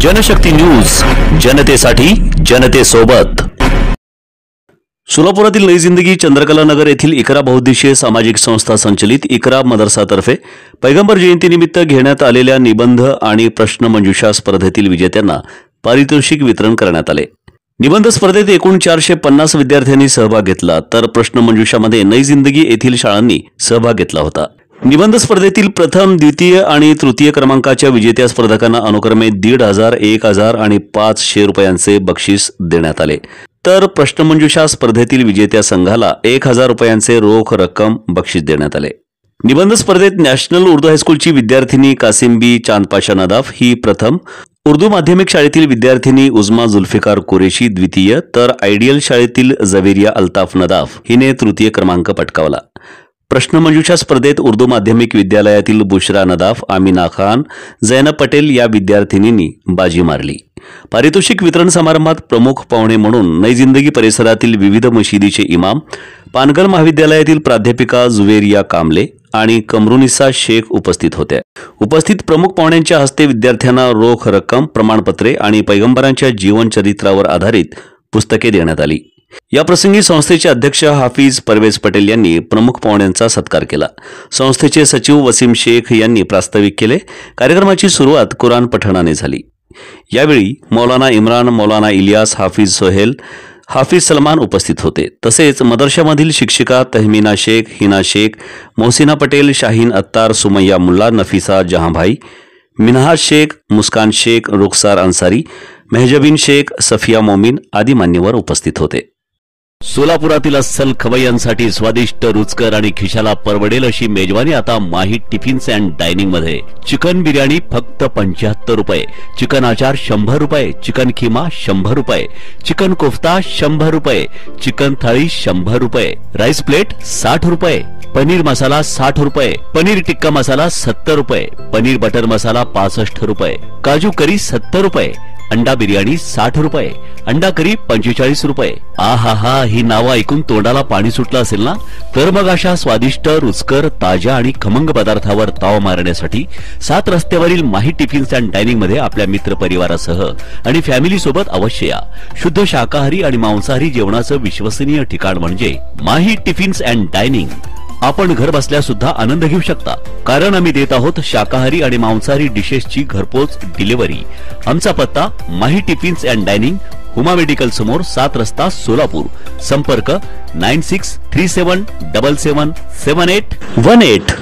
Janshakti news, जनतेसाठी जनतेसोबत। सोलापुरातील नई जिंदगी चंद्रकला नगर येथील इकरा बहुउद्देशीय सामाजिक संस्था संचलित इकरा मदरसातर्फे पैगंबर जयंतीनिमित्त घेण्यात आलेल्या निबंध आणि प्रश्न मंजुषा स्पर्धेतील विजेत्यांना पारितोषिक वितरण करण्यात आले। निबंध स्पर्धेत एकूण 450 विद्यार्थ्यांनी सहभाग घेतला, तर प्रश्न मंजुषामध्ये नई जिंदगी येथील शाळांनी सहभाग घेतला होता। निबंध स्पर्धेतील प्रथम, द्वितीय आणि तृतीय क्रमांकाच्या विजेत्या स्पर्धकांना अनुक्रमे 1,500, 1,000 आणि 500 रुपयांचे बक्षीस देण्यात आले, तर प्रश्नमंजुषा स्पर्धेतील विजेत्या संघाला 1,000 रुपयांचे रोख रक्कम बक्षीस देण्यात आले। निबंध स्पर्धेत नॅशनल उर्दू हायस्कूलची विद्यार्थिनी कासिम बी चांदपाशा नदाफ ही प्रथम, उर्दू माध्यमिक शाळेतील विद्यार्थिनी उजमा जुल्फिकार कुरेशी द्वितीय, तर आयडियल शाळेतील जवेरिया अल्ताफ नदाफ हिने तृतीय क्रमांक पटकावला। प्रश्नमंजुषा स्पर्धेत उर्दू माध्यमिक विद्यालयातील बुशरा नदाफ, आमिना खान, जैनब पटेल या विद्यार्थिनींनी बाजी मारली। पारितोषिक वितरण समारंभात प्रमुख पाहुणे म्हणून नई जिंदगी परिसरातील विविध मशिदीचे इमाम, पानगल महाविद्यालयातील प्राध्यापिका जुवेरिया कामले आणि कमरुनिसा शेख उपस्थित होत्या। उपस्थित प्रमुख पाहुण्यांच्या हस्ते विद्यार्थ्यांना रोख रक्कम, प्रमाणपत्रे आणि पैगंबरांच्या जीवनचरित्रावर आधारित पुस्तके देण्यात आली। या प्रसंगी संस्थेचे अध्यक्ष हाफिज परवेज पटेल यांनी प्रमुख पाहुण्यांचा सत्कार केला। संस्थेचे सचिव वसीम शेख यांनी प्रास्ताविक केले। कार्यक्रमाची सुरुवात कुराण पठणाने झाली। यावेळी मौलाना इम्रान, मौलाना इलियास, हाफिज सोहेल, हाफिज सलमान उपस्थित होते। तसेच मदरशामधील शिक्षिका तहमीना शेख, हिना शेख, मोहसिना पटेल, शाहीन अत्तार, सुमैया मुल्ला, नफीसा जहांभाई, मिनहाज शेख, मुस्कान शेख, रुखसार अंसारी, मेहजबीन शेख, सफिया मोमीन आदी मान्यवर उपस्थित होते। सोलापुरातील अस्सल खवय्यांसाठी स्वादिष्ट, रुचकर आणि खिशाला परवडेल अशी मेजवानी आता माही टिफिन्स अँड डायनिंग मध्ये। चिकन बिर्याणी फक्त 75 रुपये, चिकन आचार 100 रुपये, चिकन खिमा 100 रुपये, चिकन कोफ्ता 100 रुपये, चिकन थाळी 100 रुपये, राईस प्लेट 60 रुपये, पनीर मसाला 60 रुपये, पनीर टिक्का मसाला 70 रुपये, पनीर बटर मसाला 65 रुपये, काजू करी 70 रुपये, अंडा बिर्याणी 60 रुपये, अंडा करी 45 रुपये। आहा, ही नावं ऐकून तोंडाला पाणी सुटलं असेल ना? तर मग अशा स्वादिष्ट, रुचकर, ताज्या आणि खमंग पदार्थावर ताव मारण्यासाठी 7 रस्त्यावरील माही टिफिन्स अँड डायनिंग मध्ये आपल्या मित्र परिवारासह आणि फॅमिली सोबत अवश्य या। शुद्ध शाकाहारी आणि मांसाहारी जेवणाचं विश्वसनीय ठिकाण म्हणजे माही टिफिन्स अँड डायनिंग। आपण घर बसल्या सुद्धा आनंद घेऊ शकता, कारण आम्ही देत आहोत शाकाहारी आणि मांसाहारी डिशेसची घरपोच डिलिव्हरी। आमचा पत्ता Mahi tiffins and dining, Huma medical समोर, 7 रस्ता, सोलापूर। संपर्क 9637777818।